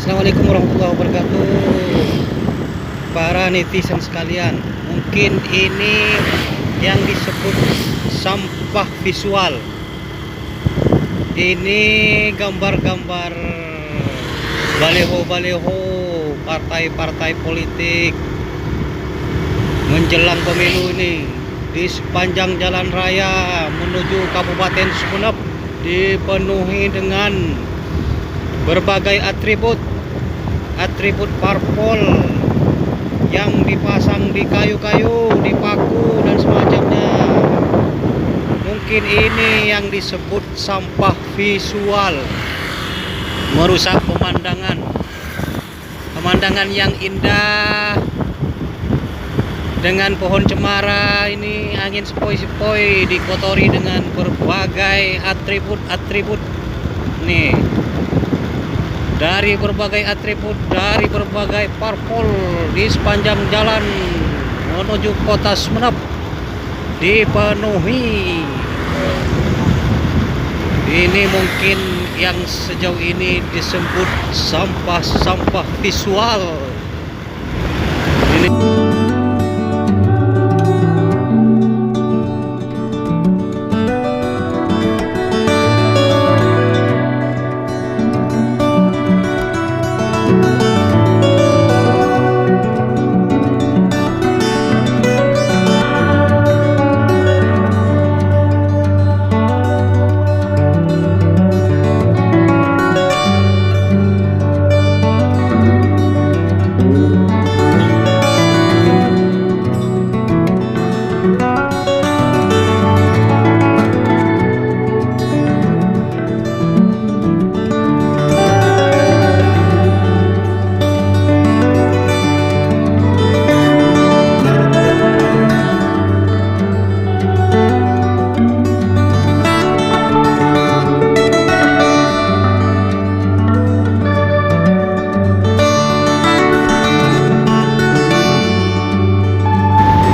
Assalamualaikum warahmatullahi wabarakatuh. Para netizen sekalian, mungkin ini yang disebut sampah visual. Ini gambar-gambar baleho-baleho partai-partai politik menjelang pemilu ini di sepanjang jalan raya menuju Kabupaten Sumeneb dipenuhi dengan berbagai atribut parpol yang dipasang di kayu-kayu, di paku dan semacamnya. Mungkin ini yang disebut sampah visual, merusak pemandangan yang indah dengan pohon cemara. Ini angin sepoi-sepoi dikotori dengan berbagai atribut nih, dari berbagai atribut, dari berbagai parpol di sepanjang jalan menuju kota Sumeneb dipenuhi. Ini mungkin yang sejauh ini disebut sampah visual. Ini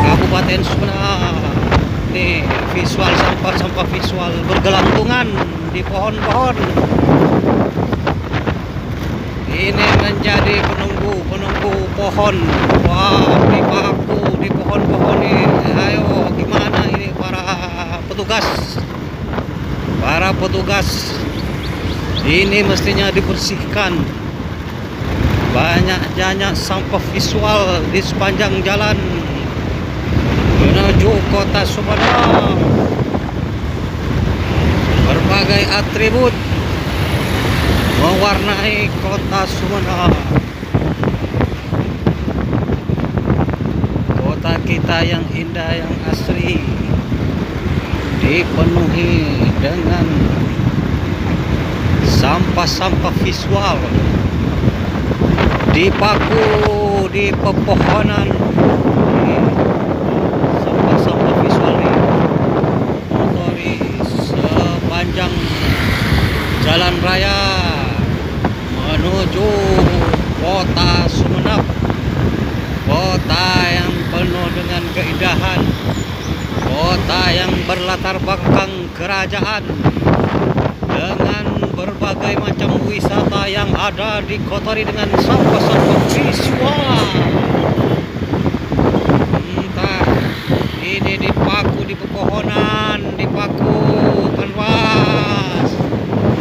Kabupaten Sumeneb nih, visual sampah visual bergelantungan di pohon-pohon. Ini menjadi penunggu pohon. Wow, di paku di pohon-pohon ini. Ayo, gimana ini para petugas ini mestinya dibersihkan. Banyak sampah visual di sepanjang jalan menuju kota Sumeneb. Berbagai atribut mewarnai kota Sumeneb, kota kita yang indah, yang asri, dipenuhi dengan sampah visual, dipaku di pepohonan. Sampah visual ini mengotori sepanjang jalan raya menuju kota Sumeneb, kota yang penuh dengan keindahan, kota yang berlatar belakang kerajaan dengan berbagai macam wisata yang ada dikotori dengan sampah visual. Entah ini dipaku di pepohonan, dipaku Panwas.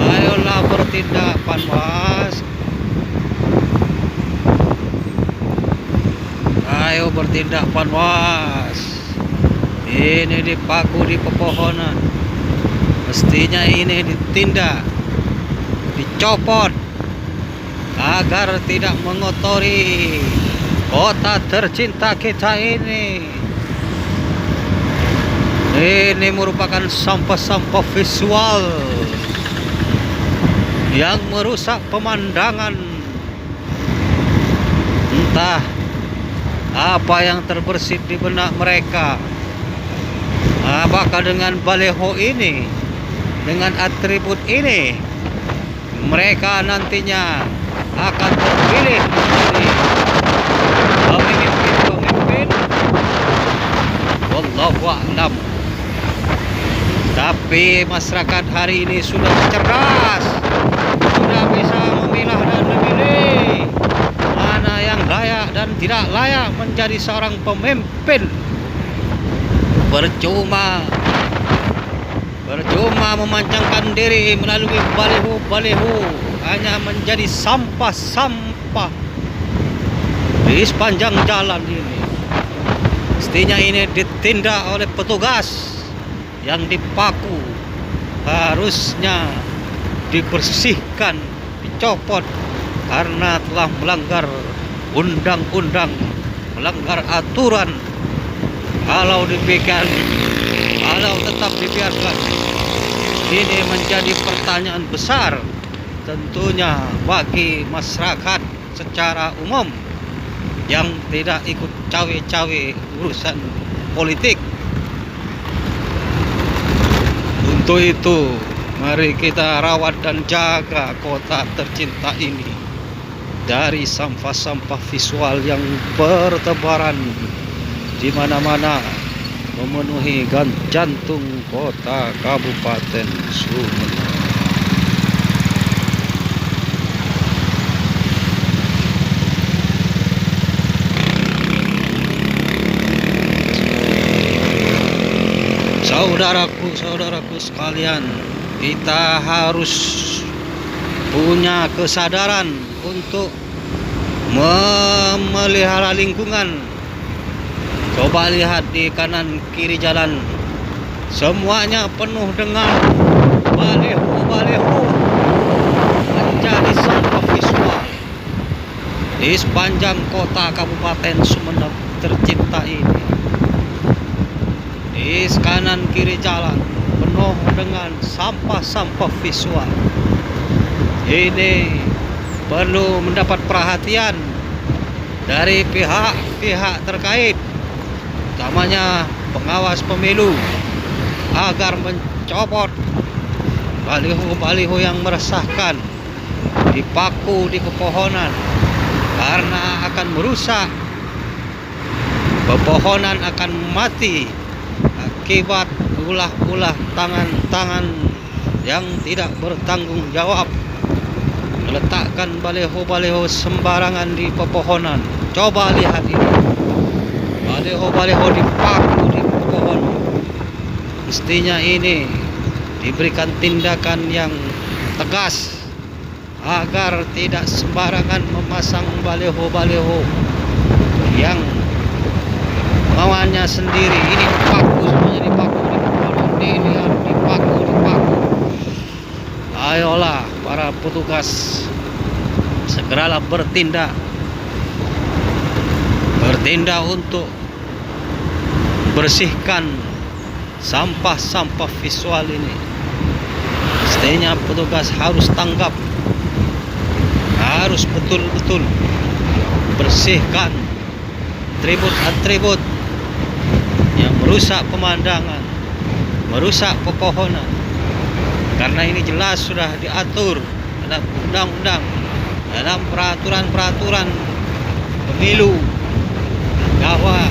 Ayolah bertindak Panwas. Ayo bertindak Panwas. Ini dipaku di pepohonan. Mestinya ini ditindak, dicopot agar tidak mengotori kota tercinta kita ini. Ini merupakan sampah visual yang merusak pemandangan. Entah apa yang terbersit di benak mereka. Apakah dengan baleho ini, dengan atribut ini, mereka nantinya akan terpilih menjadi pemimpin? Wallahu a'lam. Tapi masyarakat hari ini sudah cerdas, sudah bisa memilah dan memilih. tidak layak menjadi seorang pemimpin. Percuma memancangkan diri melalui baliho-baliho, hanya menjadi sampah-sampah di sepanjang jalan ini. Mestinya ini ditindak oleh petugas yang dipaku, harusnya dibersihkan, dicopot karena telah melanggar undang-undang, melanggar aturan. Kalau tetap dibiarkan, ini menjadi pertanyaan besar tentunya bagi masyarakat secara umum yang tidak ikut cawe-cawe urusan politik. Untuk itu, mari kita rawat dan jaga kota tercinta ini dari sampah-sampah visual yang bertebaran di mana-mana, memenuhi jantung kota Kabupaten Sumeneb. Saudaraku sekalian, kita harus punya kesadaran untuk memelihara lingkungan. Coba lihat di kanan kiri jalan, semuanya penuh dengan baliho-baliho, menjadi sampah visual di sepanjang kota Kabupaten Sumeneb tercinta ini. Di kanan kiri jalan penuh dengan sampah-sampah visual. Ini perlu mendapat perhatian dari pihak-pihak terkait, utamanya pengawas pemilu, agar mencopot baliho-baliho yang meresahkan, dipaku di pepohonan, karena akan merusak. Pepohonan akan mati akibat ulah-ulah tangan-tangan yang tidak bertanggung jawab meletakkan baliho-baliho sembarangan di pepohonan. Coba lihat ini, baliho-baliho dipaku di pohon. Mestinya ini diberikan tindakan yang tegas agar tidak sembarangan memasang baliho-baliho yang mauannya sendiri. Ini dipaku, semuanya dipaku di pohon. Ini harus dipaku. Ayolah para petugas, segeralah bertindak untuk bersihkan sampah-sampah visual ini. Mestinya petugas harus tanggap, harus betul-betul bersihkan atribut-atribut yang merusak pemandangan, merusak pepohonan. Karena ini jelas sudah diatur dalam undang-undang, dalam peraturan-peraturan pemilu, bahwa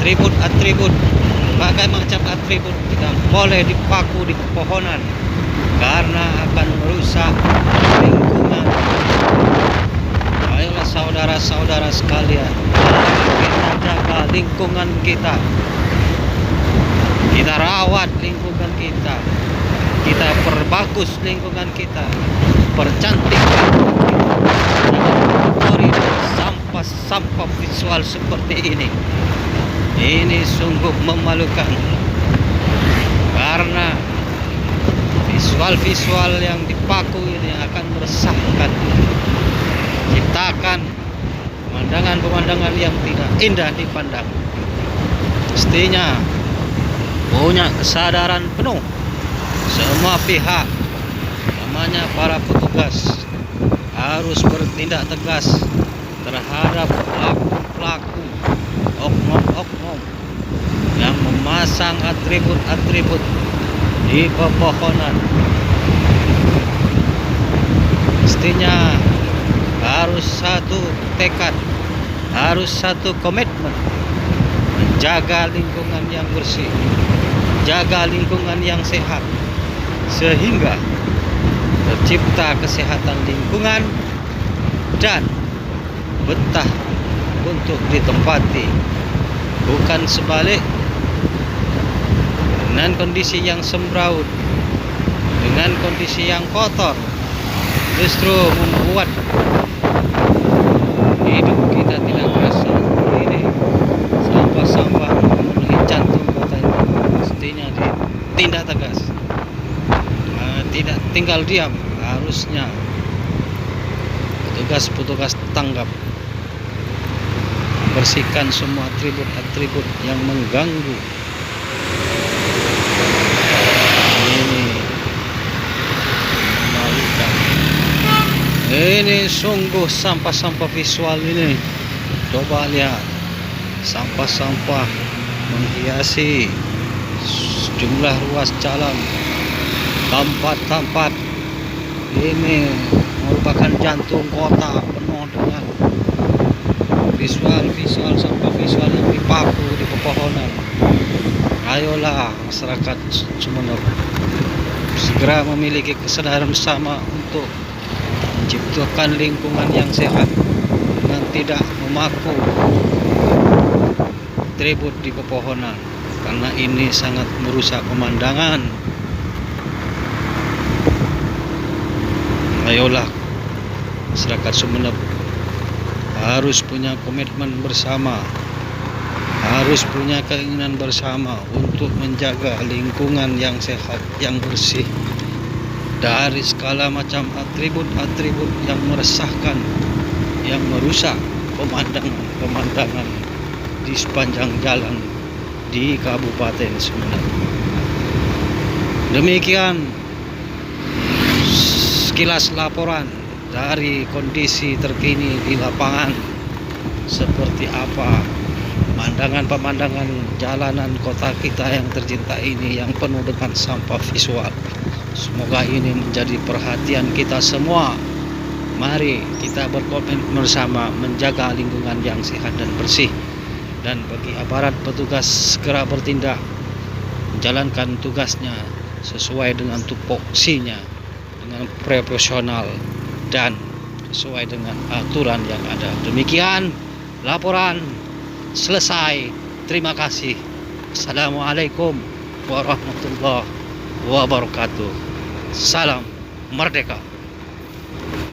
atribut-atribut, berbagai macam atribut tidak boleh dipaku di pepohonan karena akan merusak lingkungan. Ayolah saudara-saudara sekalian, kita jaga lingkungan kita, kita rawat lingkungan kita, kita perbagus lingkungan kita, percantik koridor sampah visual seperti ini. Ini sungguh memalukan, karena visual-visual yang dipaku ini akan meresahkan, ciptakan pemandangan-pemandangan yang tidak indah dipandang. Mestinya punya kesadaran penuh semua pihak, namanya para petugas, harus bertindak tegas terhadap pelaku-pelaku, oknum-oknum yang memasang atribut-atribut di pepohonan. Mestinya harus satu tekad, harus satu komitmen menjaga lingkungan yang bersih, jaga lingkungan yang sehat, sehingga tercipta kesehatan lingkungan dan betah untuk ditempati, bukan sebalik. Dengan kondisi yang sembraut, dengan kondisi yang kotor, justru membuat hidup kita tidak terasa. Ini sampah-sampah memenuhi jantung kota ini, mestinya ditindak tegas. Tidak tinggal diam, harusnya petugas-petugas tanggap, bersihkan semua atribut-atribut yang mengganggu. Ini sungguh sampah-sampah visual ini. Coba lihat, sampah-sampah menghiasi sejumlah ruas jalan, tempat-tempat. Ini merupakan jantung kota, penuh dengan visual sampah visual yang dipaku di pepohonan. Ayolah masyarakat Sumeneb segera memiliki kesadaran bersama untuk menciptakan lingkungan yang sehat dengan tidak memaku atribut di pepohonan, karena ini sangat merusak pemandangan. Ayolah masyarakat Sumeneb harus punya komitmen bersama, harus punya keinginan bersama untuk menjaga lingkungan yang sehat, yang bersih dari segala macam atribut-atribut yang meresahkan, yang merusak pemandangan di sepanjang jalan di Kabupaten Sumeneb. Demikian sekilas laporan dari kondisi terkini di lapangan, seperti apa pemandangan jalanan kota kita yang tercinta ini yang penuh dengan sampah visual. Semoga ini menjadi perhatian kita semua. Mari kita berkomitmen bersama menjaga lingkungan yang sehat dan bersih. Dan bagi aparat petugas segera bertindak, menjalankan tugasnya sesuai dengan tupoksinya, dengan profesional dan sesuai dengan aturan yang ada. Demikian laporan selesai. Terima kasih. Assalamualaikum warahmatullahi wabarakatuh. Salam merdeka.